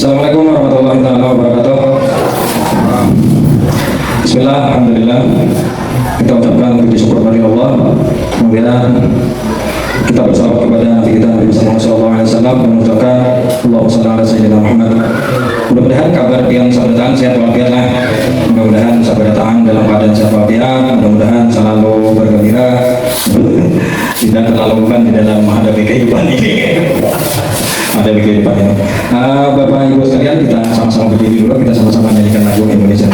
Assalamualaikum warahmatullahi wabarakatuh. Bismillah, alhamdulillah. Kita ucapkan puji syukur kepada Allah. Kemudian kita bersalawat kepada Nabi kita Nabi Muhammad SAW, mengucapkan Allahumma shalli ala sayyidina Muhammad. Mudah-mudahan kabar yang sahabat datang sehat walafiat lah. Mudah-mudahan sahabat datang dalam keadaan sehat walafiat. Mudah-mudahan selalu bergembira, tidak terlalu beban di dalam menghadapi kehidupan ini. Ada kehidupan ini. Bapak Ibu sekalian, kita sama-sama berdiri dulu, kita sama-sama nyanyikan lagu Indonesia.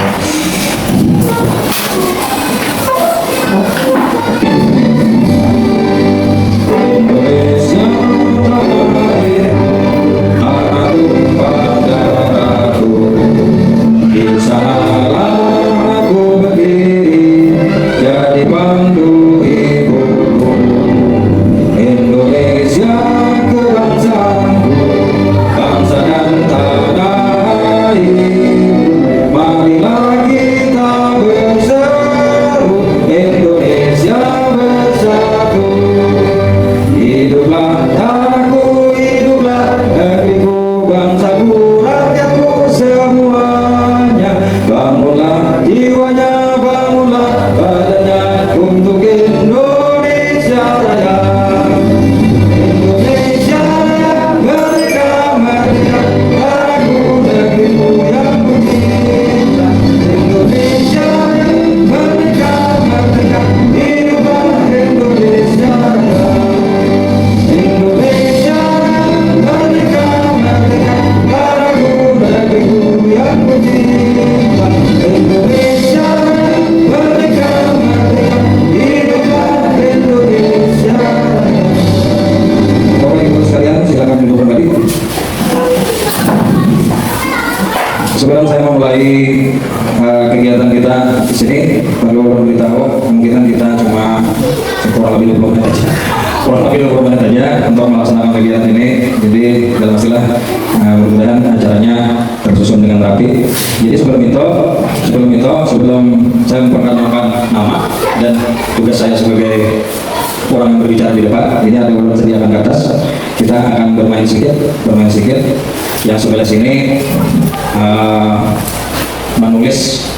Sebelum saya memulai kegiatan kita di sini, perlu memberitahu kemungkinan kita cuma kurang lebih 20 menit aja. Kurang lebih 20 menit aja untuk melaksanakan kegiatan ini. Jadi dalam istilah mudah-mudahan acaranya tersusun dengan rapi. Jadi sebelum saya memperkenalkan nama dan tugas saya sebagai orang yang berbicara di depan, ini ada ulun sediakan ke atas. Kita akan bermain sedikit. Yang sebelah sini menulis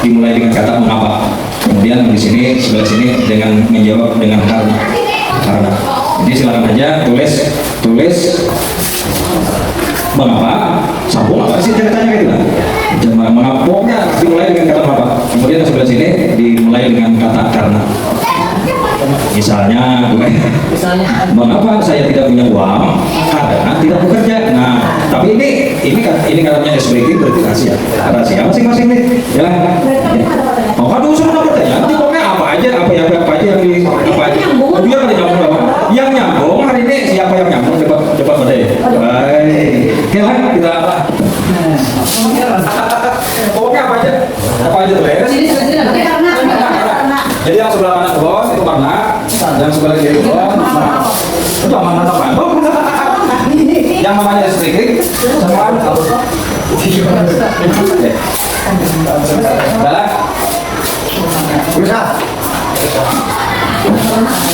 dimulai dengan kata mengapa. Kemudian di sini sebelah sini dengan menjawab dengan karena. Jadi silakan aja tulis mengapa, sambung apa sih ceritanya gitu lah. Mengapa pokoknya dimulai dengan kata mengapa. Kemudian sebelah sini dimulai dengan kata karena. Misalnya, mengapa saya tidak punya uang? Karena tidak bekerja. Nah, tapi ini katanya SBG berarti rahasia masing-masing nih. Ya. Oh, aduh, suruh bertanya. Nanti pokoknya apa aja yang biar ada nyambung apa? Yang nyambung hari ini siapa yang nyambung? Coba pada. Baik. Oke lah, kita apa? Pokoknya apa aja? Tulis. Jadi yang sebelah kanan ulun itu karena, yang sebelah kiri ulun itu aman apa? Yang namanya listrik sama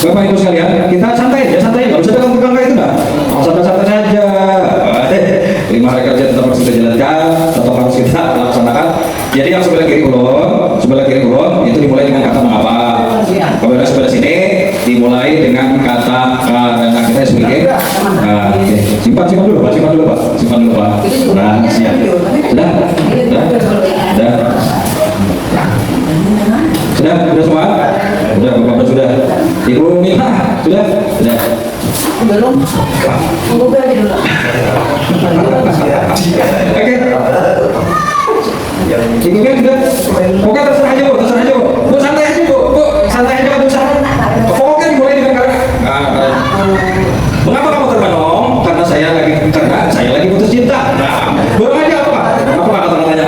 Bapak Ibu sekalian, kita santai, nggak usah pegang-pegang kayak itu, santai-santai saja. 5 rekerja tetap harus kita jalankan, tetap harus kita laksanakan. Jadi yang sebelah kiri ulun itu dimulai dengan kata mengapa. Kemudian sebelah sini dimulai dengan kata karena kita SBG. Simpan dulu pak. Nah, siap. Sudah semua? Sudah, Bapak sudah. Ibu Mita, sudah. Belum. Tunggu berarti dulu. Oke. Ibu kan sudah. Pokoknya terserah aja bu. Bu santai aja bu. Santai aja bu. Pokoknya dimulai dengan karena. Mengapa kamu termenung? Karena saya lagi putus cinta. Nah, boleh aja apa kata-katanya?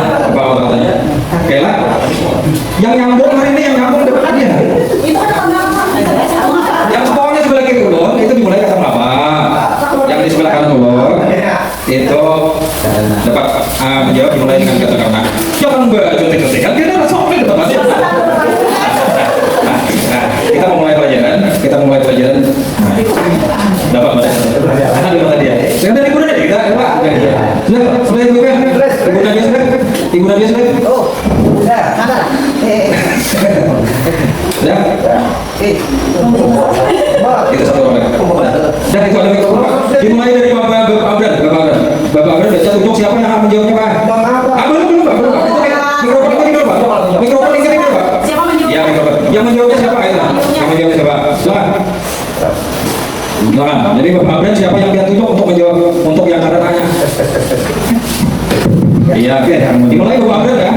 Oke lah. Yang nyambung hari ini depan aja. Itu kan Yang pokoknya sebelah kiri ulun itu dimulai kata apa? Yang di sebelah kanan ulun itu dapat menjawab dimulai dengan kata karena. Jangan berjutik-jutikan, kita langsung depan aja. Kita mulai pelajaran. Dapat mana? Karena di mata dia. Sekarang dari kuda kita, Pak. Sudah Ibu Nadia sudah? Oh, udah. Mana? Sudah? Kita satu orang. Dan itu ada mikrofon Pak. Dimulai dari Bapak Abran. Bapak Abran baca tunjuk siapa yang akan menjawabnya Pak? Belum Pak. Mikrofon ini dulu Pak. Mikrofon ini dulu Pak. Siapa menjawab? Ya mikrofon. Yang menjawabnya siapa? Ayo. Yang menjawabnya siapa? Silakan. Silakan. Jadi Bapak Abran siapa yang dia tunjuk untuk menjawab untuk yang ada tanya? Iya, dimulai Bapak Abran ya.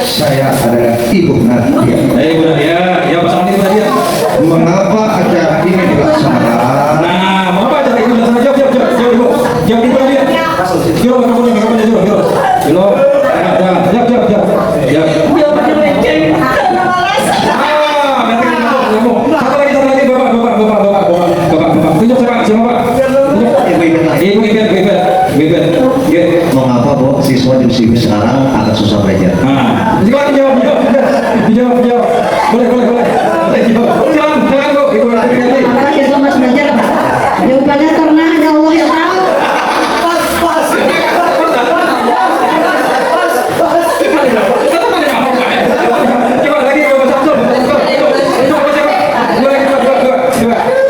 Saya adalah Ibu Nadia. Ibu Nadia, ya pasangan Ibu Nadia. Mengapa acara ini dilaksanakan? Nah, mengapa acara ini dilaksanakan? Jawab Ibu. Jawab Ibu Nadia. Jawab mikrofonnya jawab. Jawab. Satu lagi Bapak. Tunjuk siapa Pak? Ibu. Mengapa Bu siswa di sini sekarang agak susah belajar? Nah, silakan jawab. Boleh. Jangan Bu, Ibu Nadia. Apakah siswa mas belajar Pak? Jawabannya karena hanya Allah yang tahu.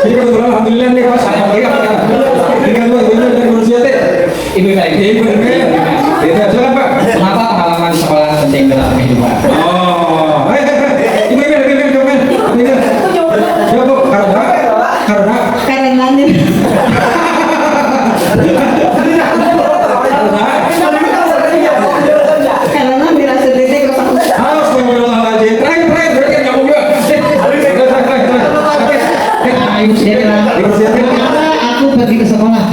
Jadi kebetulan alhamdulillah nih Mas, Ibu silakan Pak. Kenapa pengalaman sekolah penting dalam kehidupan? Oh, Ibu jawab Bu, karena karena dirasa titik Astagfirullahaladzim. Terakhir, berarti nyambung juga. Ibu sendiri bilang, kenapa aku pergi ke sekolah?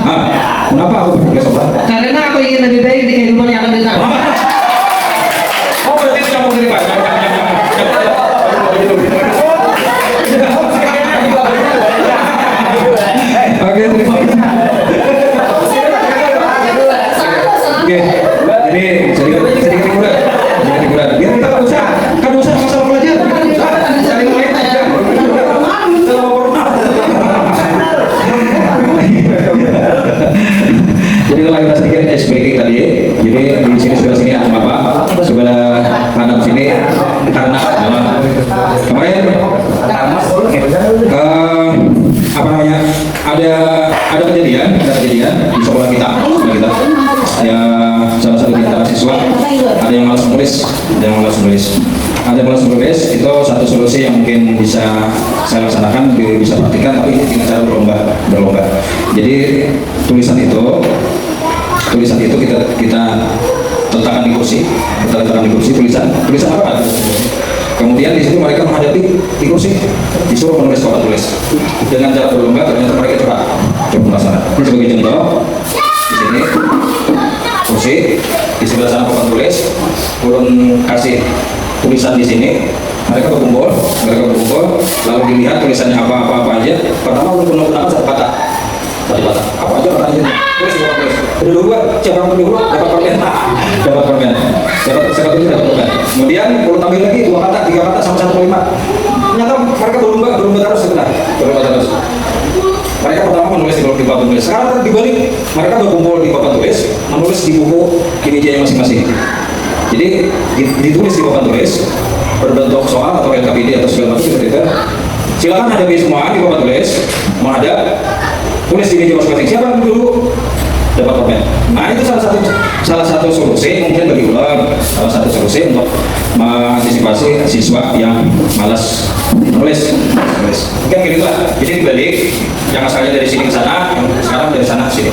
Kenapa aku pergi ke sekolah? Karena aku ingin lebih baik di kehidupan yang akan datang. Oh, berarti itu nyambung dari Pak. Oke, terima kasih. Oke, jadi sedikit hiburan. Biar kita nggak usah masalah pelajaran. Saling main aja. Jadi kalau kita sedikit explaining tadi, jadi di sini sebelah sini ada Bapak, sebelah kanan sini karena kemarin apa namanya ada kejadian di sekolah kita ya, salah satu di antara siswa ada yang malas menulis itu satu solusi yang mungkin bisa saya laksanakan, bisa praktikkan, tapi dengan cara berlomba. Jadi tulisan itu kita letakkan di kursi, tulisan apa? Kemudian di situ mereka menghadapi di kursi, disuruh menulis papan tulis dengan cara berlomba. Ternyata mereka coba melaksanakan. Ini sebagai contoh, di sini kursi, di sebelah sana papan tulis, turun kasih tulisan di sini. Mereka berkumpul, lalu dilihat tulisannya apa aja. Pertama menggunakan satu kata. Apa aja katanya? Tulis. Kedua, siapa yang kedua dapat permen. Dapat permen. Kemudian perlu tambah lagi 2 kata, 3 kata sama 1 kalimat. Ternyata mereka berlomba terus. Mereka pertama menulis di papan tulis. Sekarang dibalik, mereka berkumpul di papan tulis, menulis di buku kinerjanya masing-masing. Jadi ditulis di papan tulis berbentuk soal atau LKPD atau segala macam seperti itu. Silakan hadapi semua di papan tulis, menghadap, tulis di meja masing-masing. Siapa yang dulu dapat permen. Nah, itu salah satu solusi mungkin bagi ulang, salah satu solusi untuk mengantisipasi siswa yang malas menulis. Mungkin gitulah. Jadi dibalik, yang asalnya dari sini ke sana, sekarang dari sana ke sini.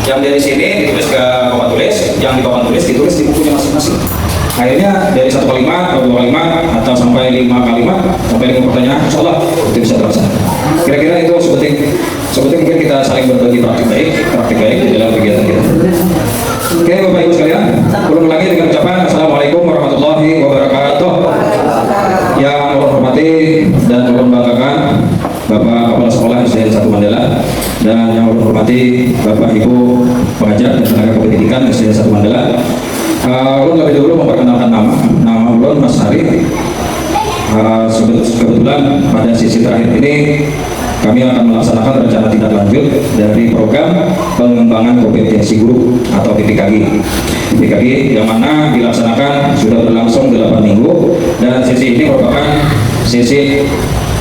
Yang dari sini ditulis ke papan tulis, yang di papan tulis ditulis di bukunya masing-masing. Akhirnya dari 1 kalimat atau 2 kalimat atau sampai 5 kalimat sampai 5 pertanyaan, insya Allah itu bisa terlaksana. Kira-kira itu seperti mungkin kita saling berbagi praktik baik di dalam kegiatan kita. Oke, Bapak Ibu sekalian, ulang lagi dengan ucapan Assalamualaikum warahmatullahi wabarakatuh. Yang Allah hormati dan Allah banggakan Bapak Kepala Sekolah SDN 1 Mandala, dan yang Allah hormati Bapak Ibu pengajar dan tenaga kependidikan SDN 1 Mandala. Ulun lebih dulu memperkenalkan nama ulun Mas Hari. Kebetulan pada sisi terakhir ini kami akan melaksanakan rencana tindak lanjut dari program pengembangan kompetensi guru atau PPKG. PPKG yang mana dilaksanakan sudah berlangsung 8 minggu, dan sesi ini merupakan sesi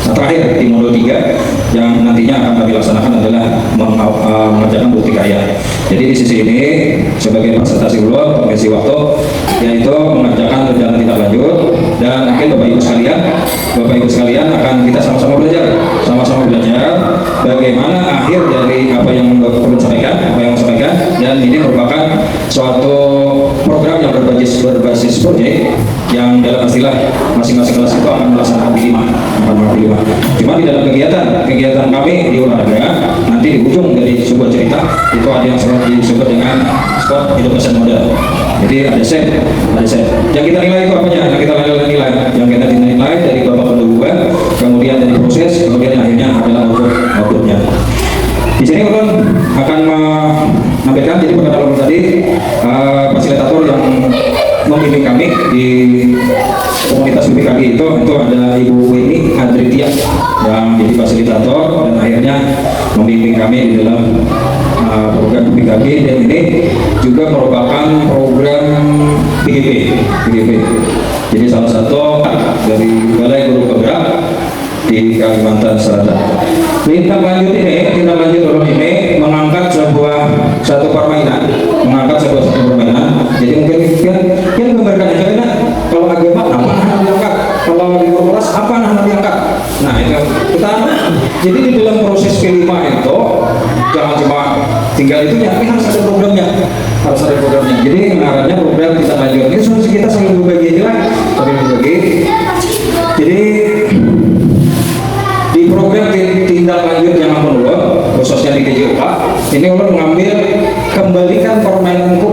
terakhir di modul 3 yang nantinya akan kami laksanakan adalah mengerjakan bukti karya. Jadi di sisi ini sebagai presentasi ulur mengisi waktu, yaitu mengerjakan rencana tindak lanjut, dan mungkin Bapak Ibu sekalian akan kita sama-sama belajar bagaimana akhir dari apa yang Bapak sampaikan, dan ini merupakan suatu program yang berbasis proyek yang dalam istilah masing-masing kelas itu akan melaksanakan P5. Cuma di dalam kegiatan kami di olahraga, nanti di ujung dari sebuah cerita itu ada yang disebut dengan sport education model. Jadi ada set. Yang kita nilai itu apanya? Yang kita nilai dari babak pendahuluan, kemudian dari proses, kemudian akhirnya adalah outputnya. Di sini ulun akan menampilkan, jadi perkenalan tadi fasilitator yang membimbing kami di komunitas PPKG itu ada Ibu Winnie Adritia yang jadi fasilitator dan akhirnya membimbing kami di dalam program PPKG, dan ini juga merupakan program PGP. Jadi salah satu dari Balai Guru Penggerak di Kalimantan Selatan. Tindak lanjut ini mengangkat satu permainan. Jadi mungkin kan gambarkan aja kan, kalau agama apa yang diangkat, kalau di kelas apa yang diangkat. Nah itu kita. Jadi di dalam proses P5 itu jangan cuma tinggal itu ya, harus ada programnya. Jadi arahnya program tindak lanjut ini kita saling berbagi aja lah, Jadi di program tindak lanjut yang akan ulun, khususnya di TJUK, ini ulun mengambil kembalikan permainanku.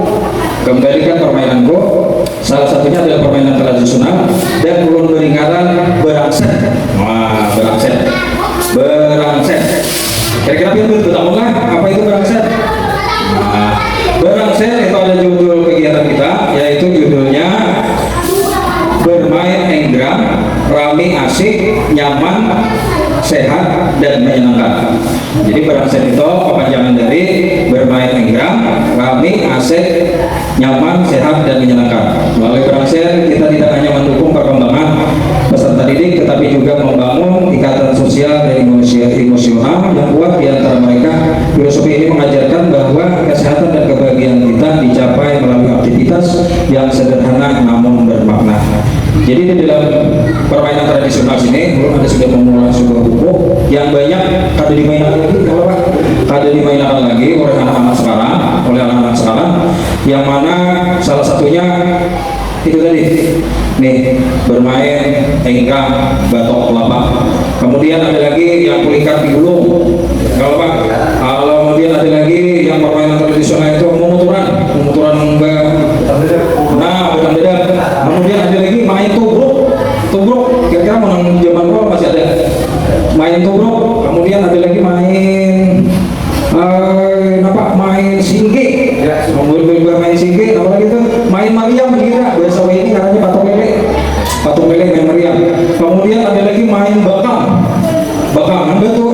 Salah satunya adalah permainan tradisional, dan ulun beringaran berangset. Kira-kira betul apa itu berangset? Berangset itu ada judul kegiatan kita, yaitu judulnya bermain enggram, rame, asik, nyaman, sehat, dan menyenangkan. Jadi berangset itu kepanjangan dari bermain enggram, rame, asik, nyaman, sehat, dan menyenangkan. Melalui berangset kita tidak hanya mendukung perkembangan peserta didik, tetapi juga membangun ikatan sosial dan emosional yang kuat di antara mereka. Filosofi ini mengajarkan bahwa kesehatan dan kebahagiaan kita dicapai melalui aktivitas yang sederhana namun bermakna. Jadi di dalam permainan tradisional sini belum ada sudah memulai sebuah buku yang banyak kada dimainkan lagi oleh anak-anak sekarang, yang mana salah satunya itu tadi nih, bermain engkang, batok kelapa. Kemudian ada lagi yang pulikat di gulung, kemudian ada lagi yang permainan tradisional itu memuturan bukan beda. Kemudian ada lagi main tubruk, kira-kira menang zaman dulu masih ada main tubruk. Kemudian ada lagi main singki, main singki, apa lagi itu main Mariam, kira bahasa ini namanya patung lele main Mariam. Kemudian ada lagi main bakang, anda tuh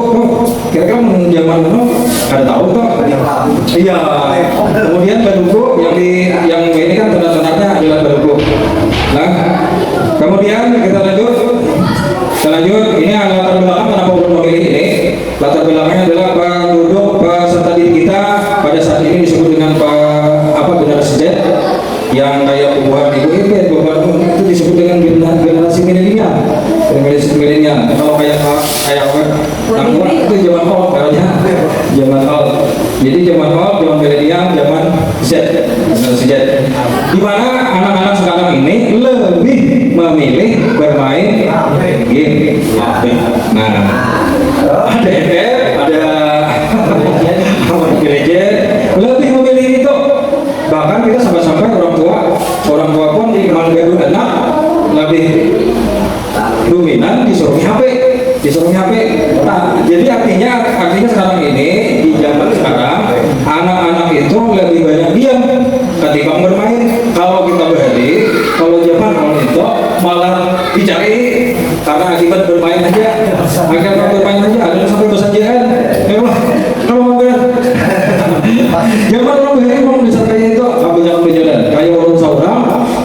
kira-kira zaman dulu ada tahu tuh? Iya. Kemudian badugu yang ini kan tanda-tandanya adalah badugu. Nah, kemudian kita lanjut. Ini latar belakang kenapa ulun memilih ini. Latar belakangnya adalah penduduk peserta didik kita pada saat ini disebut dengan generasi Z, yang kayak bubuhan itu disebut dengan generasi milenial. Kalau kayak itu zaman old katanya, Jadi zaman milenial, zaman Z, generasi Z. Di mana anak-anak sekarang ini lebih memilih bermain game. Nah, ada gadget, lebih memilih itu. Bahkan kita sampai-sampai orang tua pun di gaduh anak lebih dominan disuruh HP. Nah, jadi artinya sekarang ini di zaman sekarang anak-anak itu lebih banyak diam ketika bermain. Kalau kita berhenti, kalau zaman itu malah dicari karena akibat bermain aja ada yang sampai bersanjaan. Memang kalau mau zaman orang begini mau bisa kayak itu apa jangan berjalan kayak orang seorang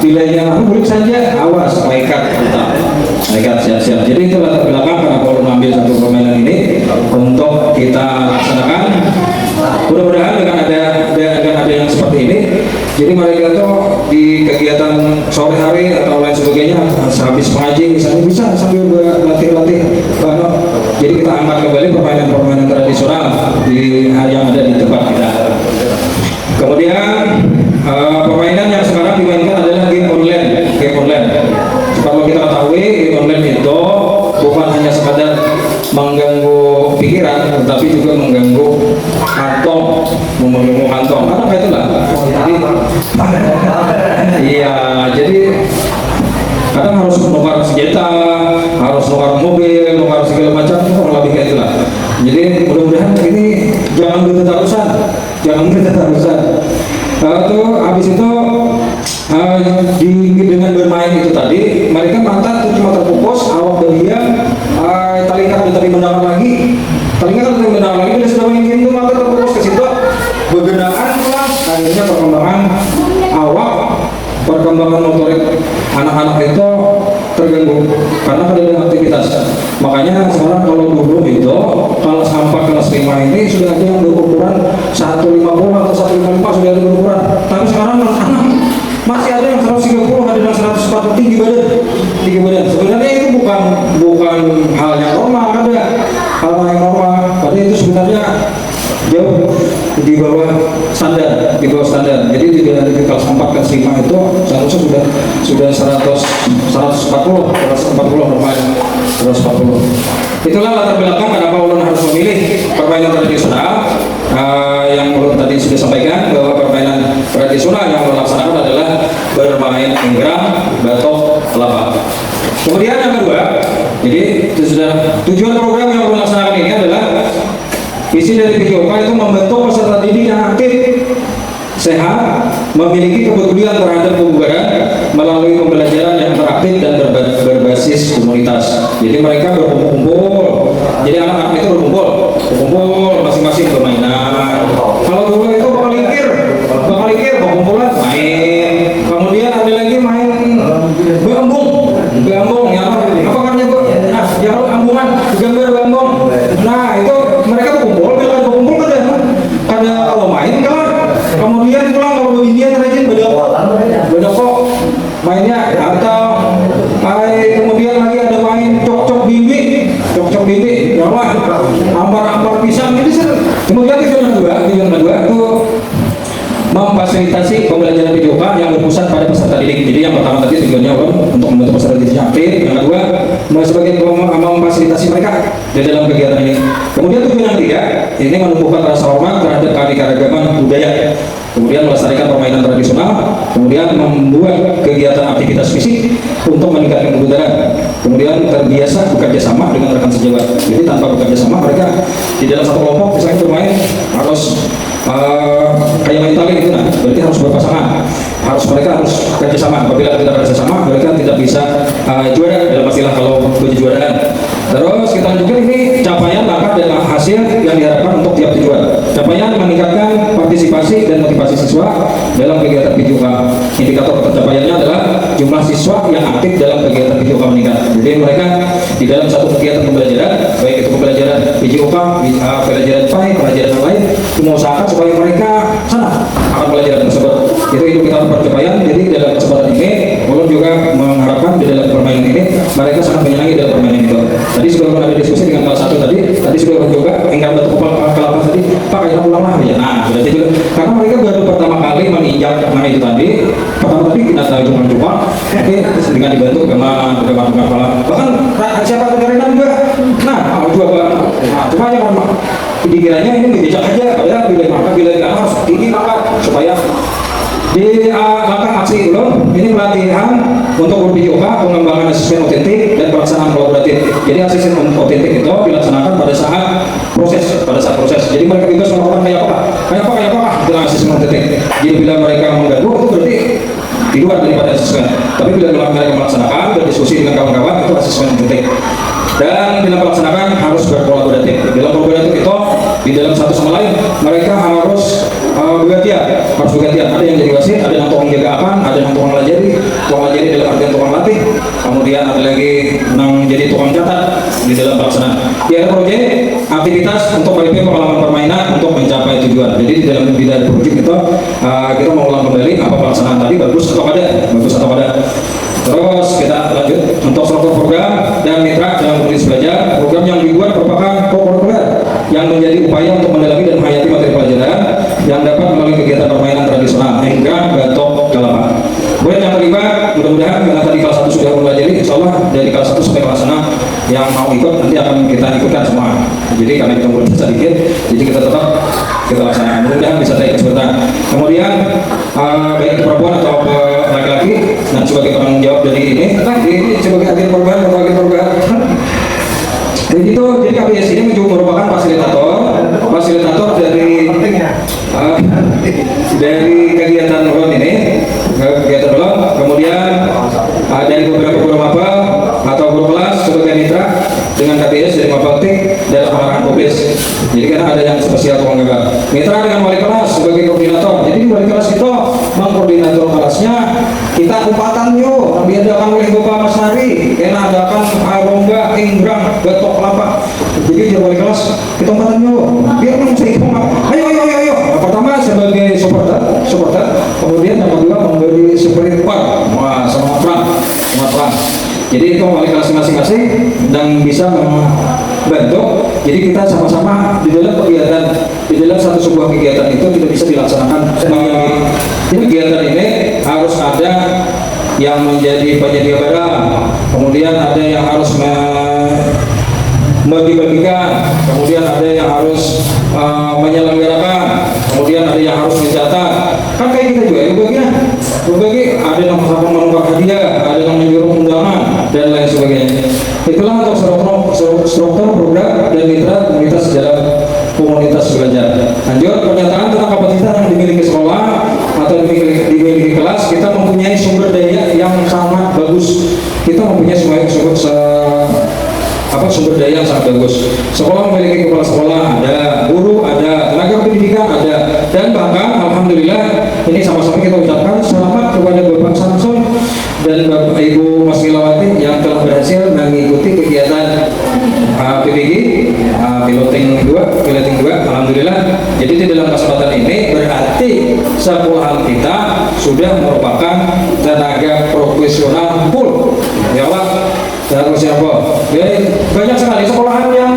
nilainya bulik saja awas nekat kita nekat siap-siap. Jadi itu latar belakang kenapa ulun mengambil satu permainan ini untuk kita laksanakan. Mudah-mudahan dengan ada yang seperti ini, jadi mereka tuh di kegiatan sore hari atau lain sebagainya habis mengaji misalnya bisa sambil berlatih-latih. Jadi kita angkat kembali permainan-permainan tradisional di yang ada di tempat kita. Kemudian permainan yang sekarang dimainkan adalah game online. Kalau kita ketahui game online itu bukan hanya sekadar mengganggu pikiran, tetapi juga mengganggu kantong, karena kayak itulah. Jadi kadang harus nukar senjata, harus nukar mobil, nukar segala macam, kurang lebih kayak itulah. Jadi mudah-mudahan ini jangan berterusan. Habis itu dengan bermain itu tadi, mereka mata cuma terfokus, awak bahagia, telinga tadi mendengar lagi, bila sudah main game itu mata terfokus ke situ, bergenaan kelas, akhirnya perkembangan awak, perkembangan motorik anak-anak itu terganggu karena ada aktivitas. Makanya sekarang kalau dulu itu kalau sampai kelas 5 ini sudah ada yang berukuran 150 atau 155 sudah ada berukuran. Tapi sekarang anak-anak masih ada yang 130, ada yang 140 tinggi badan. Sebenarnya itu bukan hal yang normal, ada hal yang normal. Padahal itu sebenarnya jauh di bawah standar. Jadi di kelas 4 kelas 5 itu seharusnya sudah 140 normal 140. Itulah latar belakang kenapa ulun harus memilih permainan tradisional. Yang ulun tadi sudah sampaikan bahwa permainan tradisional yang ulun laksanakan adalah bermain inggrang, batok, kelapa. Kemudian yang kedua, jadi itu sudah tujuan program yang ulun laksanakan ini adalah visi dari PJOK itu membentuk peserta didik yang aktif, sehat, memiliki kepedulian terhadap kebugaran melalui pembelajaran yang interaktif dan berbasis komunitas. Jadi mereka berkumpul. Jadi anak-anak itu berkumpul masing-masing bermainan. Kalau dulu itu bakal likir, berkumpulan main. Kemudian ada lagi main berembung ya apa namanya bu? Nah, yang ambungan, gambar berembung. Nah itu mereka berkumpul kada kalau main kan. Kemudian pulang kalau beginian rajin beda kok mainnya atau kemudian lagi ada main cok-cok bibi ya Allah ampar pisang ini sih. Kemudian tujuan kedua itu memfasilitasi pembelajaran PJOK yang berpusat pada peserta didik. Jadi yang pertama tadi tujuannya untuk membentuk peserta didik yang aktif. Yang kedua sebagai memfasilitasi mereka di dalam kegiatan ini. Kemudian tujuan yang ketiga ini menumbuhkan rasa hormat terhadap keanekaragaman budaya. Kemudian melestarikan permainan tradisional, kemudian membuat kegiatan aktivitas fisik untuk meningkatkan kebugaran. Kemudian terbiasa bekerja sama dengan rekan sejawat. Jadi tanpa bekerja sama mereka di dalam satu kelompok misalnya bermain harus kayak main tali gitu, nah berarti harus berpasangan, mereka harus kerja sama. Apabila tidak kerja sama mereka tidak bisa juara dalam istilah kalau kejuaraan. Terus kita lanjutkan ini capaian, langkah dan hasil yang diharapkan untuk tiap tujuan. Capaian meningkatkan partisipasi dan motivasi siswa dalam kegiatan PJOK. Indikator pencapaiannya adalah jumlah siswa yang aktif dalam kegiatan PJOK meningkat. Jadi mereka di dalam satu kegiatan pembelajaran, baik itu pembelajaran PJOK, pelajaran PAI, pelajaran yang lain, mengusahakan supaya mereka senang akan pelajaran tersebut. Itu indikator pencapaian. Jadi dalam kesempatan ini, ulun juga mengharapkan di dalam permainan ini mereka sangat menyenangi dalam permainan itu. Tadi sudah ada diskusi dengan kelas 1 tadi sudah juga ingkar betul kelapa tadi Pak kayak ulang lah ya. Nah berarti juga karena mereka baru pertama kali menginjak mana itu tadi, pertama tadi kita tahu cuma tapi dengan dibantu bagaimana kepala bahkan siapa kedengaran juga. Nah cuma yang dikiranya ini dijak aja, padahal bila harus tinggi maka supaya di langkah aksi ulun ini pelatihan untuk PJOK, pengembangan asesmen otentik dan pelaksanaan kolaboratif. Jadi asesmen otentik itu dilaksanakan pada saat proses. Jadi mereka bebas melakukan kayak apa dengan asesmen otentik. Jadi bila mereka mengganggu itu berarti di luar daripada asesmen. Tapi bila mereka melaksanakan, berdiskusi dengan kawan-kawan, itu asesmen penting. Dan bila melaksanakan harus berkolaboratif. Dalam kolaboratif itu di dalam satu sama lain mereka harus bergantian, Ada yang jadi wasit, ada yang tukang jaga akan, ada yang tukang lajari dalam artian tukang latih, kemudian ada lagi yang jadi tukang catat di dalam pelaksanaan. Di ada proyek aktivitas untuk memimpin pengalaman permainan untuk mencapai tujuan. Jadi di dalam bidang proyek itu kita mengulang kembali apa pelaksanaan tadi bagus atau ada. Terus kita lanjut untuk struktur program dan mitra dalam kondisi belajar. Program yang dibuat merupakan co-curricular yang menjadi upaya untuk mendalami dan menghayati materi pelajaran yang dapat melalui kegiatan permainan tradisional hingga batok kelapa. Kemudian yang kelima, mudah-mudahan karena tadi kelas 1 sudah mempelajari, insya Allah dari kelas 1 sampai kelas 6 yang mau ikut nanti akan kita ikutkan semua. Jadi karena kita mulai sedikit, jadi kita tetap kita laksanakan. Mudah-mudahan bisa saya ikut sebentar. Kemudian baik perempuan atau laki-laki, nah sebagai penanggung jawab dari ini sebagai agen perubahan atau agen perubahan. Jadi KPS ini merupakan fasilitator dari kegiatan RON ini, kemudian dari beberapa guru mapel atau guru kelas sebagai mitra dengan KPS dari Mapeltik dan pengarahan publis. Jadi karena ada yang spesial tukang gagal. Mitra dengan wali kelas sebagai koordinator. Jadi wali kelas itu mengkoordinator kelasnya. Kita umpatan yo, diadakan oleh Bapak Mas Hari, karena adakan lomba inggrang batok kelapa. Jadi di wali kelas kita umpatan yo, biar saya ayo. Pertama sebagai supporter, kemudian yang kedua memberi spirit part, sama peran. Jadi itu wali kelas masing-masing dan bisa membantu. Jadi kita sama-sama di dalam kegiatan, di dalam sebuah kegiatan itu tidak bisa dilaksanakan sendiri. Jadi kegiatan ini harus ada yang menjadi penyedia barang, kemudian ada yang harus bagi-bagikan, kemudian ada yang harus menyelenggarakan, kemudian ada yang harus mencatat. Kan kayak kita juga berbagi, ada yang menukar hadiah, ada yang menyuruh undangan dan lain sebagainya. Itulah untuk struktur program dan mitra komunitas dalam komunitas belajar. Lanjut, pernyataan tentang kapasitas yang dimiliki sekolah atau dimiliki kelas. Kita mempunyai sumber daya yang sangat bagus. Kita mempunyai sumber daya yang sangat bagus. Sekolah memiliki kepala sekolah, ada guru, ada tenaga pendidikan, ada, dan bahkan alhamdulillah ini sama-sama kita ucapkan selamat kepada Bapak Samsul dan Bapak Ibu Mas Milawati yang telah berhasil mengikuti kegiatan PBG piloting 2, alhamdulillah. Jadi di dalam kesempatan ini berarti sekolah kita sudah merupakan tenaga profesional full. Ya Allah. Dan siapa? Banyak sekali sekolahan yang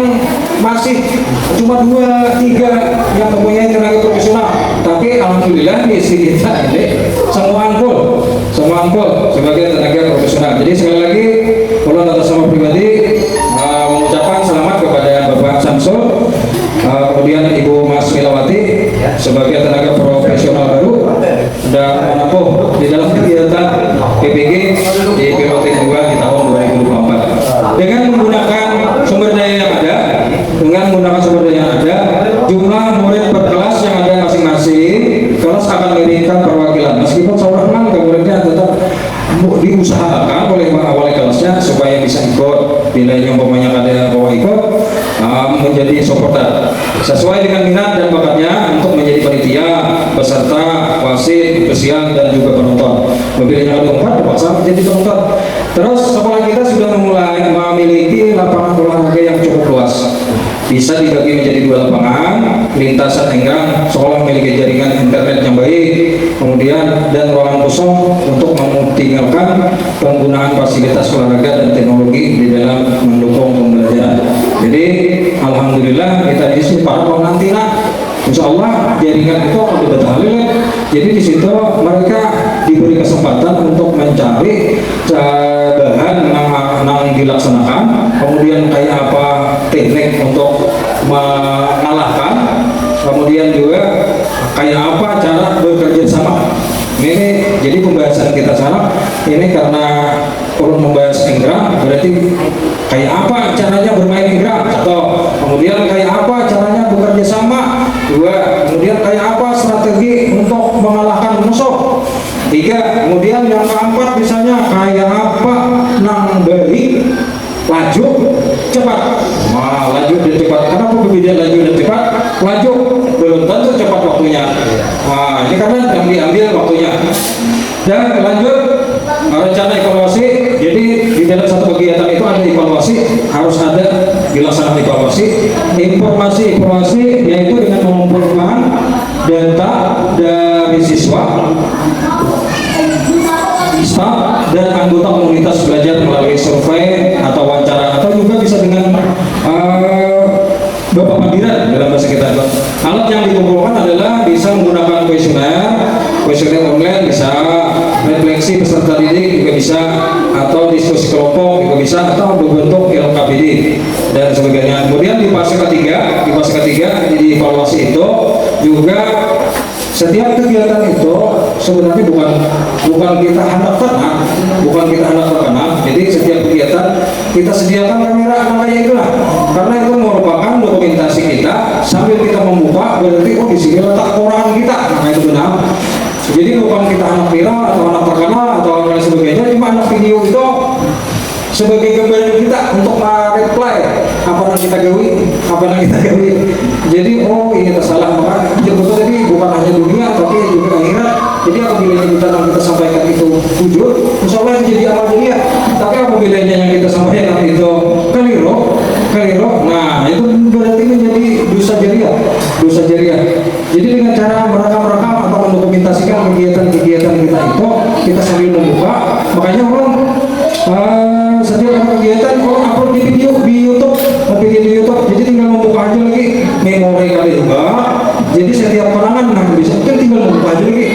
masih cuma 2-3 yang mempunyai tenaga profesional. Tapi alhamdulillah di sini kita ini semua angkul sebagai tenaga profesional. Jadi sekali lagi, kalau atas nama pribadi mengucapkan selamat kepada Bapak Samsul, kemudian Ibu Mas Milawati sebagai tenaga profesional baru dan menempuh di dalam kegiatan PPG di piloting 2 di tahun 2024 dengan menggunakan sumber daya yang ada, jumlah murid per kelas yang ada masing-masing kelas akan mengirimkan perwakilan. Meskipun seorang muridnya tetap diusahakan oleh wali kelasnya supaya bisa ikut, bila yang umpamanya ada bawa ikut menjadi supporter sesuai dengan minat dan bakatnya untuk menjadi panitia, peserta, wasit, pesiar dan juga penonton. Bila yang ada tempat terpaksa menjadi penonton. Terus sekolah kita sudah mulai memiliki lapangan olahraga yang cukup luas. Bisa dibagi menjadi 2 lapangan, lintasan enggang, sekolah memiliki jaringan internet yang baik, kemudian dan ruangan kosong untuk mengoptimalkan penggunaan fasilitas olahraga dan teknologi di dalam mendukung pembelajaran. Jadi alhamdulillah kita di sini para pengantina, insya Allah jaringan itu akan dibetalkan. Jadi di situ mereka diberi kesempatan untuk mencari bahan yang dilaksanakan, kemudian kayak apa teknik untuk mengalahkan, kemudian juga kayak apa cara bekerja sama. Ini jadi pembahasan kita sekarang ini karena perlu membahas inggrang, berarti kayak apa caranya bermain inggrang, atau kemudian kayak apa caranya bekerja sama, 2, kemudian kayak apa strategi untuk mengalahkan musuh, 3, kemudian laju, cepat. Nah, laju dan cepat. Kenapa berbeda laju dan cepat? Laju belum tentu cepat waktunya. Nah, ini karena yang diambil waktunya. Dan lanjut rencana evaluasi. Jadi di dalam satu kegiatan itu ada evaluasi, harus ada dilaksanakan evaluasi. Informasi evaluasi yaitu dengan mengumpulkan data dari siswa, staf dan anggota komunitas belajar melalui survei atau wawancara, atau juga bisa dengan Bapak Pandiran dalam bahasa kita. Alat yang dikumpulkan adalah bisa menggunakan kuesioner online, bisa refleksi peserta didik juga bisa, atau diskusi kelompok juga bisa, atau berbentuk LKPD dan sebagainya. Kemudian di fase ketiga di evaluasi itu juga setiap kegiatan itu sebenarnya bukan kita hendak terkenal, jadi setiap kegiatan kita sediakan kamera kayak itulah, karena itu merupakan dokumentasi kita sambil kita membuka, berarti di sini letak koran kita, nah itu benar. Jadi bukan kita anak viral atau anak terkenal atau lain sebagainya, cuma anak video itu sebagai gambaran kita untuk reply apa yang kita gawi. Jadi ini tersalah, maka betul tadi bukan hanya dunia tapi juga akhirat. Jadi apabila kita sampaikan itu jujur, insya Allah jadi amal dunia. Tapi apabila yang kita sampaikan itu keliru, nah itu berarti menjadi dosa jariah. Jadi dengan cara merekam atau mendokumentasikan kegiatan kita itu, kita sambil membuka, makanya orang setiap kegiatan kalau upload di video di YouTube, jadi tinggal membuka aja lagi, memori kali juga. Jadi setiap perangan bisa, tinggal membuka aja lagi.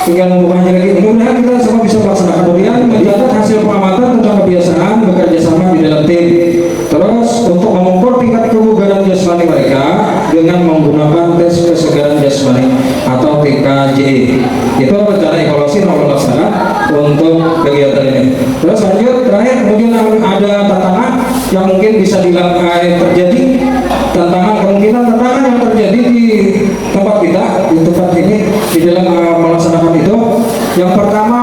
Mudah-mudahan kita semua bisa melaksanakan. Kemudian mencatat hasil pengamatan tentang kebiasaan bekerja sama di dalam tim. Terus untuk mengukur tingkat kebugaran jasmani mereka dengan menggunakan tes kesegaran jasmani atau TKJ. Itu rencana evaluasi yang dilaksanakan untuk kegiatan ini. Terus lanjut terakhir, kemudian ada tantangan yang mungkin bisa terjadi, kemungkinan tantangan yang terjadi di tempat ini di dalam melaksanakan itu. Yang pertama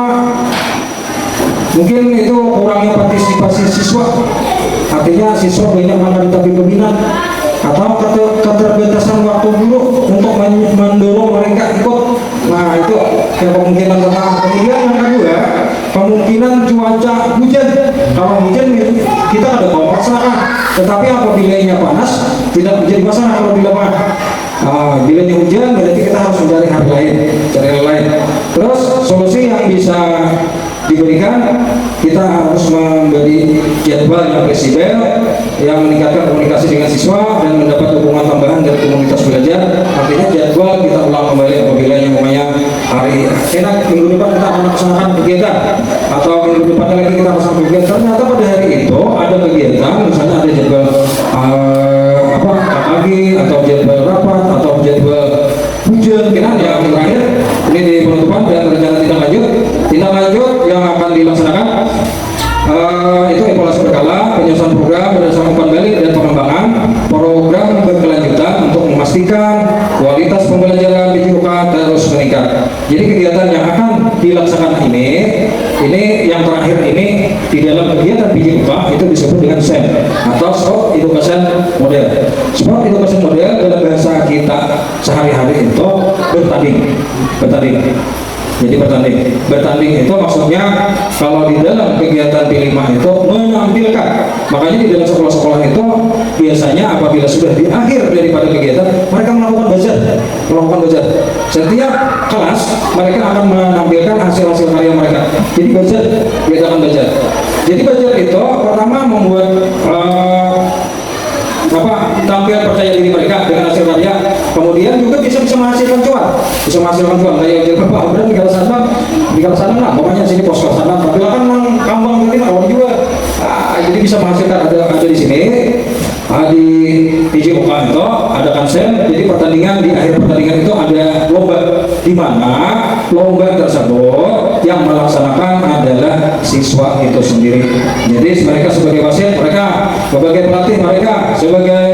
mungkin itu kurangnya partisipasi siswa, artinya siswa banyak mana tapi peminat, atau keterbatasan waktu guru untuk mendorong mereka ikut. Nah itu yang kemungkinan tantangan. Kemudian yang kedua, kemungkinan cuaca hujan. Kalau hujan kita ada bawa paksaan, tetapi apabila ini panas tidak menjadi masalah kalau bila panas. Bila hujan berarti kita harus mencari hal lain. Terus solusi yang bisa diberikan, kita harus memberi jadwal yang fleksibel yang meningkatkan komunikasi dengan siswa dan mendapat dukungan tambahan dari komunitas belajar. Artinya jadwal kita ulang kembali apabila yang namanya hari enak minggu depan kita akan melaksanakan kegiatan, atau minggu depan lagi kita melaksanakan kegiatan. Ternyata pada hari itu ada kegiatan, misalnya ada jadwal pagi atau jadwal rapat atau jadwal hujan, yang terakhir ini di penutupan dan rencana tindak lanjut yang akan dilaksanakan itu evaluasi berkala, penyusunan program berdasarkan umpan balik dan pengembangan program berkelanjutan untuk memastikan kualitas pembelajaran di TUK terus meningkat. Jadi kegiatan yang akan dilaksanakan ini yang terakhir ini di dalam kegiatan PJUK itu disebut dengan SEM atau Sport Education Model. Sport Education Model dalam bahasa kita sehari-hari itu bertanding. Jadi bertanding itu maksudnya kalau di dalam kegiatan P5 itu menampilkan. Makanya di dalam sekolah-sekolah itu biasanya apabila sudah di akhir daripada kegiatan, mereka melakukan belajar. Setiap kelas mereka akan menampilkan hasil-hasil karya mereka. Jadi kita akan belajar. Jadi belajar itu pertama membuat tampil percaya diri mereka dengan hasil karya, kemudian juga bisa menghasilkan cuan, kayak Bapak Abram di Kalasanang lah, pokoknya sini pos Kalasanang, tapi kan kambang ini awal juga, jadi bisa menghasilkan ada di sini, di PJUK itu ada konsen. Jadi pertandingan, di akhir pertandingan itu ada lomba, di mana lomba tersebut yang melaksanakan adalah siswa itu sendiri. Jadi mereka sebagai wasit, mereka sebagai pelatih, mereka sebagai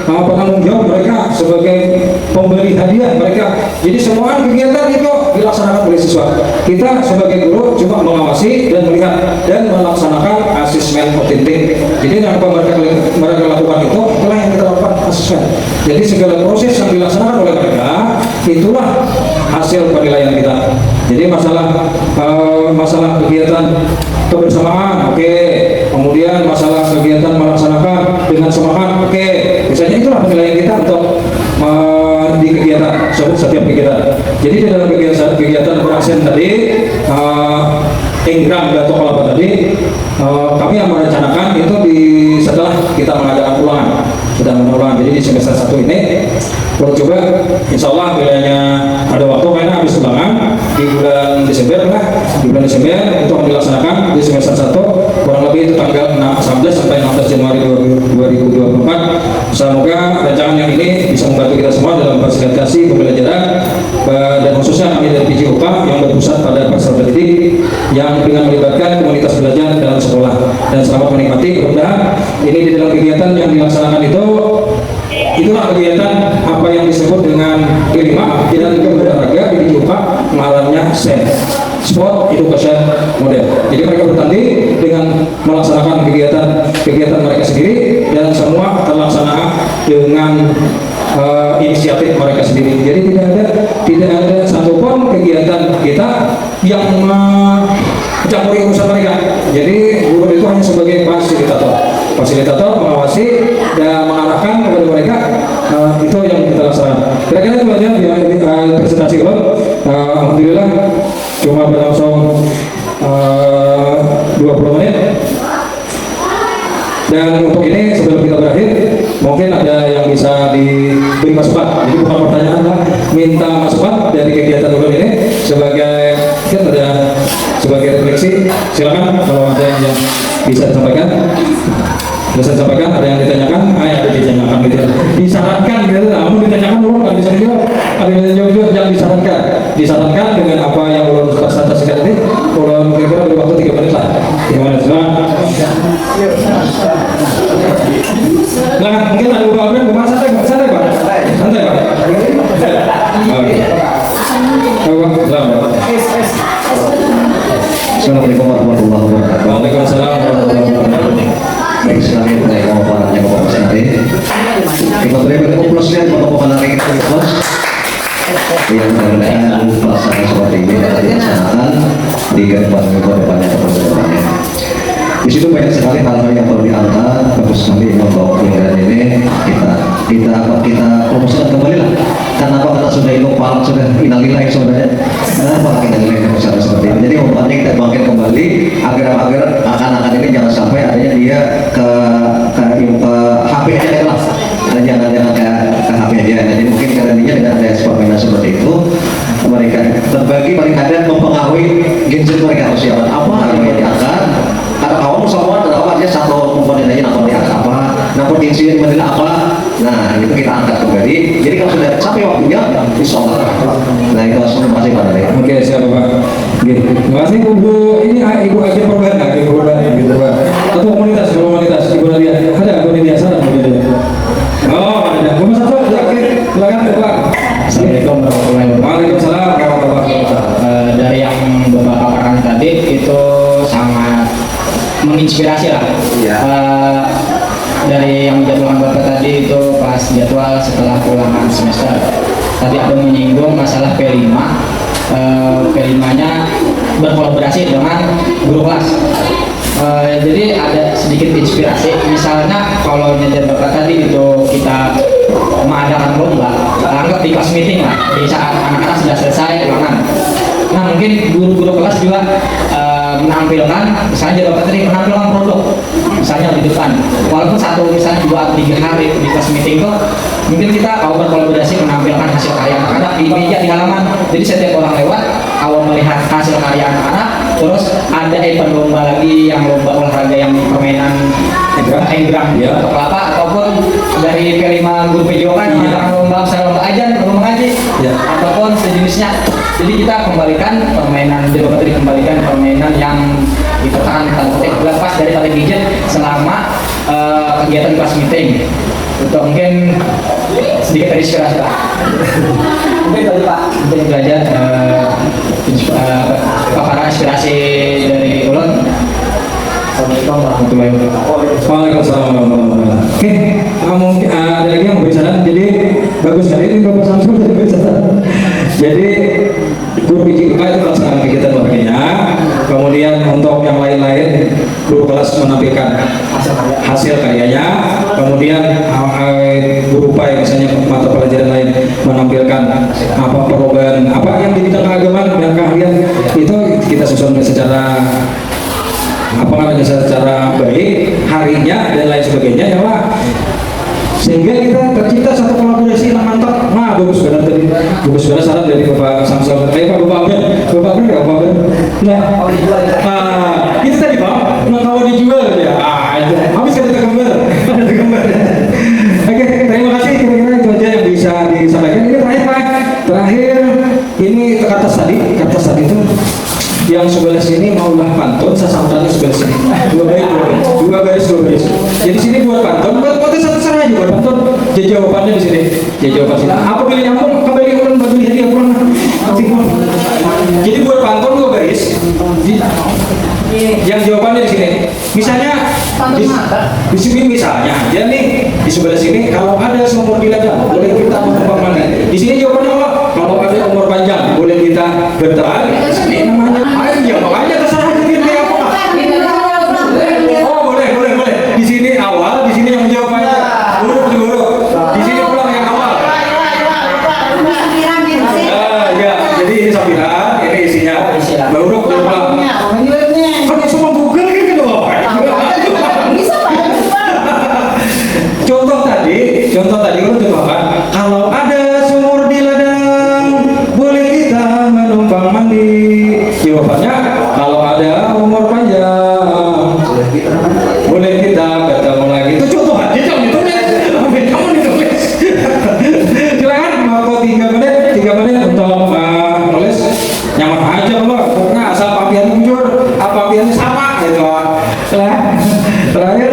penanggung jawab, mereka sebagai pemberi hadiah mereka. Jadi semua kegiatan itu dilaksanakan oleh siswa. Kita sebagai guru cuma mengawasi dan melihat dan melaksanakan asesmen otentik. Jadi apa mereka lakukan itulah yang kita lakukan asesmen. Jadi segala proses yang dilaksanakan oleh mereka itulah hasil penilaian kita. Jadi masalah kegiatan kebersamaan, oke. Kemudian masalah kegiatan melaksanakan dengan semangat, oke. Misalnya itulah penilaian kita untuk di kegiatan setiap kegiatan. Jadi di dalam kegiatan beraksi tadi, Ingram atau apa tadi, kami yang merencanakan itu setelah kita mengadakan ulangan. Jadi di semester 1 ini kalau coba insya Allah bilanya ada waktu karena habis ulangan di bulan Desember untuk dilaksanakan di semester 1 kurang lebih itu tanggal 19 sampai 16 Januari 2024. Semoga rancangan yang ini bisa membantu kita semua dalam fasilitasi pembelajaran dan khususnya kami dari PJ UPA yang berpusat pada peserta didik yang dengan melibatkan komunitas belajar dalam sekolah. Dan selamat menikmati. Mudah-mudahan ini di dalam kegiatan yang dilaksanakan itulah kegiatan apa yang disebut dengan P5 dan juga berolahraga di PJ UPA ngarannya SEM, Sport Education Model. Jadi mereka bertanding dengan melaksanakan kegiatan mereka sendiri dan semua terlaksana dengan inisiatif mereka sendiri. Jadi tidak ada satupun kegiatan kita yang mencampuri urusan mereka. Jadi guru itu hanya sebagai fasilitator mengawasi dan mengarahkan kepada mereka. Itu yang kita laksanakan. Kira-kira itu aja di presentasi alhamdulillah cuma berlangsung 20 menit. Dan untuk ini sebelum kita berakhir, mungkin ada yang bisa diberi masukan. Jadi bukan pertanyaan lah, minta masukan dari kegiatan dulu ini sebagai refleksi. Silakan kalau ada yang bisa disampaikan. Ada yang ditanyakan, ada ditanyakan gitu. Disarankan gitu, namun ditanyakan dulu kan bisa juga. Ada yang jawab yang disarankan dengan apa yang ulun presentasikan ini. Ulun kira-kira beri waktu 3 menit lah. 3 menit silakan. Silakan, mungkin ada beberapa santai Pak. Assalamualaikum warahmatullahi wabarakatuh. Waalaikumsalam warahmatullahi wabarakatuh. Baik, selamat dari kawan-kawannya Bapak Presiden. Kita beri plusnya untuk penari kita plus yang mudah-mudahan pelaksanaan seperti ini dapat dilaksanakan di depannya kedepannya. Di situ banyak sekali hal-hal yang perlu diangkat. Bagus sekali untuk kemudian ini kita promosikan kembali lah. Karena apa kita sudah ilmu palang sudah innalillahi sebenarnya. Kenapa kita nilai cara seperti ini? Jadi umpamanya kita bangkit kembali agar akan-akan ini jangan sampai adanya dia ke HP aja lah. Dan jangan ke HP aja. Jadi mungkin karena dengan ada eksperimen seperti itu mereka terbagi paling ada mempengaruhi gadget mereka harus siapa apa yang diangkat. Ada kawan semua terdapat aja satu komponen aja nampak diangkat apa, nampak insiden menilai apa. Nah itu kita angkat kembali. Jadi kalau sudah sampai waktunya, insya Allah. Nah itu terima kasih Pak Dari. Oke, siap Pak. Terima kasih Ibu. Ini Ibu Agen Perubahan, gitu Pak. Atau komunitas Ibu Nadia. Ada Ibu Nadia sana Ibu Nadia. Oh, ada. Nomor 1 silakan Pak. Assalamualaikum warahmatullahi wabarakatuh. Waalaikumsalam warahmatullahi wabarakatuh. Dari yang Bapak paparkan tadi itu sangat menginspirasi lah. Dari yang dijadwalkan Bapak tadi itu pas jadwal setelah ulangan semester. Tadi ada menyinggung masalah P5. P5-nya berkolaborasi dengan guru kelas. Jadi ada sedikit inspirasi. Misalnya kalau nyajar Bapak tadi itu kita mengadakan lomba, anggap di kelas meeting lah, di saat anak-anak sudah selesai ulangan. Nah mungkin guru-guru kelas juga menampilkan, misalnya Bapak tadi menampilkan produk, misalnya di depan. Walaupun misalnya 2-3 hari di kelas meeting itu, mungkin kita mau berkolaborasi menampilkan hasil karya anak-anak di meja di halaman. Jadi setiap orang lewat, awal melihat hasil karya anak-anak, terus ada event lomba lagi yang lomba olahraga yang permainan engram atau kelapa, ataupun dari P5 guru PJO kan ada lomba ajan, lomba ngaji, ataupun sejenisnya. Jadi kita kembalikan permainan, permainan yang dikatakan lepas daripada gadget selama kegiatan kelas meeting. untuk mungkin sedikit terinspirasi Pak. Mungkin tadi Pak untuk belajar paparan inspirasi dari Ulun. Assalamualaikum warahmatullahi wabarakatuh. Waalaikumsalam warahmatullahi wabarakatuh. Oke, mungkin ada lagi yang beri saran. Jadi bagus sekali ini Bapak Samsul dari beri saran. Jadi guru PJK itu melaksanakan kegiatan waktunya. Kemudian untuk yang lain-lain guru kelas menampilkan hasil karyanya. Kemudian guru PAI misalnya mata pelajaran lain menampilkan apa perubahan apa yang di bidang keagamaan dan keahlian itu kita susun secara apa namanya secara baik harinya dan lain sebagainya ya Pak, sehingga kita tercipta satu kolaborasi yang mantap. Nah bagus banget tadi, bagus banget saran dari Bapak Samsul. Bapak Abed nah itu tadi Pak, kalau dijual ya habis kita gambar. Oke, terima kasih, kira-kira itu aja yang bisa disampaikan. Ini terakhir Pak, terakhir ini kertas tadi itu yang sebelah sini maulah pantun, sasampannya sebelah sini. Dua garis. Jadi sini buat pantun, buat satu-satu aja buat pantun. Jadi jawabannya di sini. Jadi jawaban sini. Apa pilih nyambung? Kembali urun bagi hadiah urun. Jadi buat pantun dua garis. Yang jawabannya di sini. Misalnya di sini misalnya aja nih di sebelah sini kalau ada sumur di ladang boleh kita menumpang mandi. Di sini jawabannya apa? Kalau ada umur panjang boleh kita bertahan. Ini namanya ya makanya terserah mungkin kayak apa. Oh boleh. Di sini awal, di sini yang menjawab aja. Buruk. Di sini pulang yang awal. Ya, jadi ini sambilan, ini isinya. Buruk dan pulang. Kan semua Google gitu loh. Contoh tadi udah coba kalau ada sumur di ladang boleh kita menumpang mandi. Jawabannya kalau ada umur panjang boleh kita ketemu lagi. Itu contoh aja, jangan ditulis. Kamu ditulis. Silakan mau 3 menit untuk nulis nyaman aja loh. Pokoknya asal papian muncul, papiannya sama gitu. Terakhir.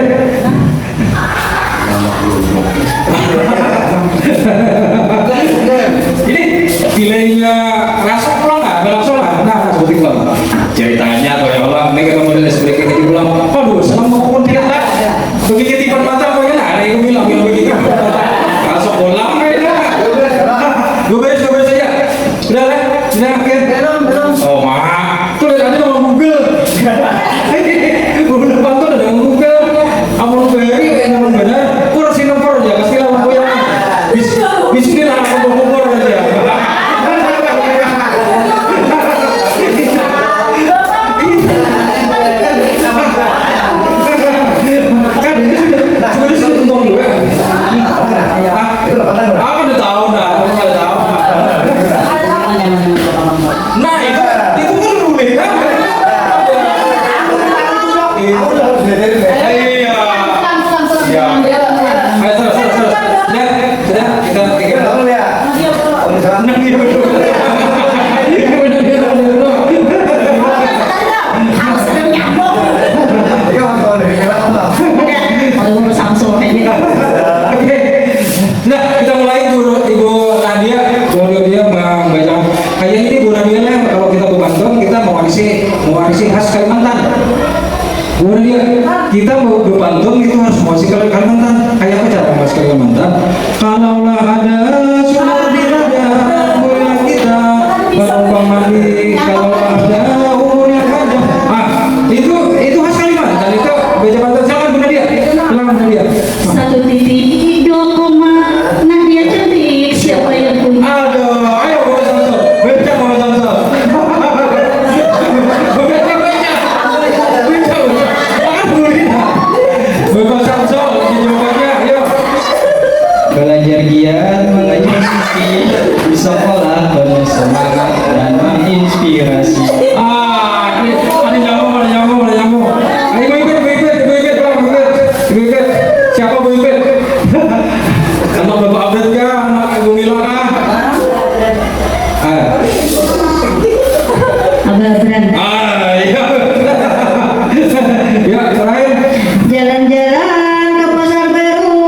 Ini bilainya langsung pulang nggak? Langsung lah. Nah seperti itu ceritanya atau ya Allah ini kalau model seperti ini pulang. Aduh senang mau tidak lah. Begitu tipe mata apa ya? Ada yang bilang begitu. Langsung pulang kayaknya. Dua beres saja. Sudah lah. Sudah akhir. Oh mah. Tuh lihat aja sama Google. Udah pantun ada Google. Amon beri yang benar. Kursi nomor aja. Kasih lah aku yang. Bismillah kubur aja. Kan ini sudah untung juga. Aku udah tahu dah, Nah itu kan rumit kan? Nah, kita mulai Ibu Nadia membaca. Kayaknya ini Bu Nadia lah kalau kita berbantu kita mewarisi khas Kalimantan. Bu Nadia, kita mau berbantu itu harus mewarisi Kalimantan. Kayak apa cara mewarisi Kalimantan? Kalaulah ada sumur di ladang, boleh kita menumpang mandi. Kalau ada umur yang panjang, itu khas Kalimantan. Itu baca bantuan. Silakan Bu Nadia. Silakan Bu Nadia. 1,2 Nadia cantik. Siapa yang punya? Aduh, ayo Bapak Samsul. Baca Bapak Samsul. Bapak Samsul, jawabannya, ayo. Belajar giat mengajar sisi di sekolah penuh semangat dan menginspirasi. Ini ada nyambung. Ayo Ibu Ipit. Siapa Bu Ipit? Anak Bapak Abed kah? Anak Ibu Mila kah? Abang Iya. Ya, terakhir. jalan-jalan ke pasar baru.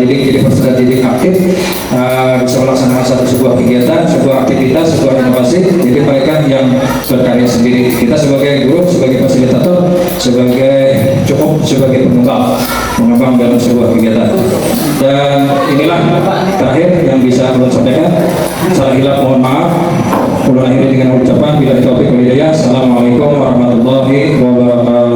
didik jadi peserta didik aktif, bisa melaksanakan sebuah kegiatan, sebuah aktivitas, sebuah inovasi. Jadi mereka yang berkarya sendiri. Kita sebagai guru, sebagai fasilitator, sebagai pengembang dalam sebuah kegiatan. Dan inilah terakhir yang bisa saya sampaikan. Salah hilaf mohon maaf. Ulun akhiri dengan ucapan bila taufik wal hidayah. Assalamualaikum warahmatullahi wabarakatuh.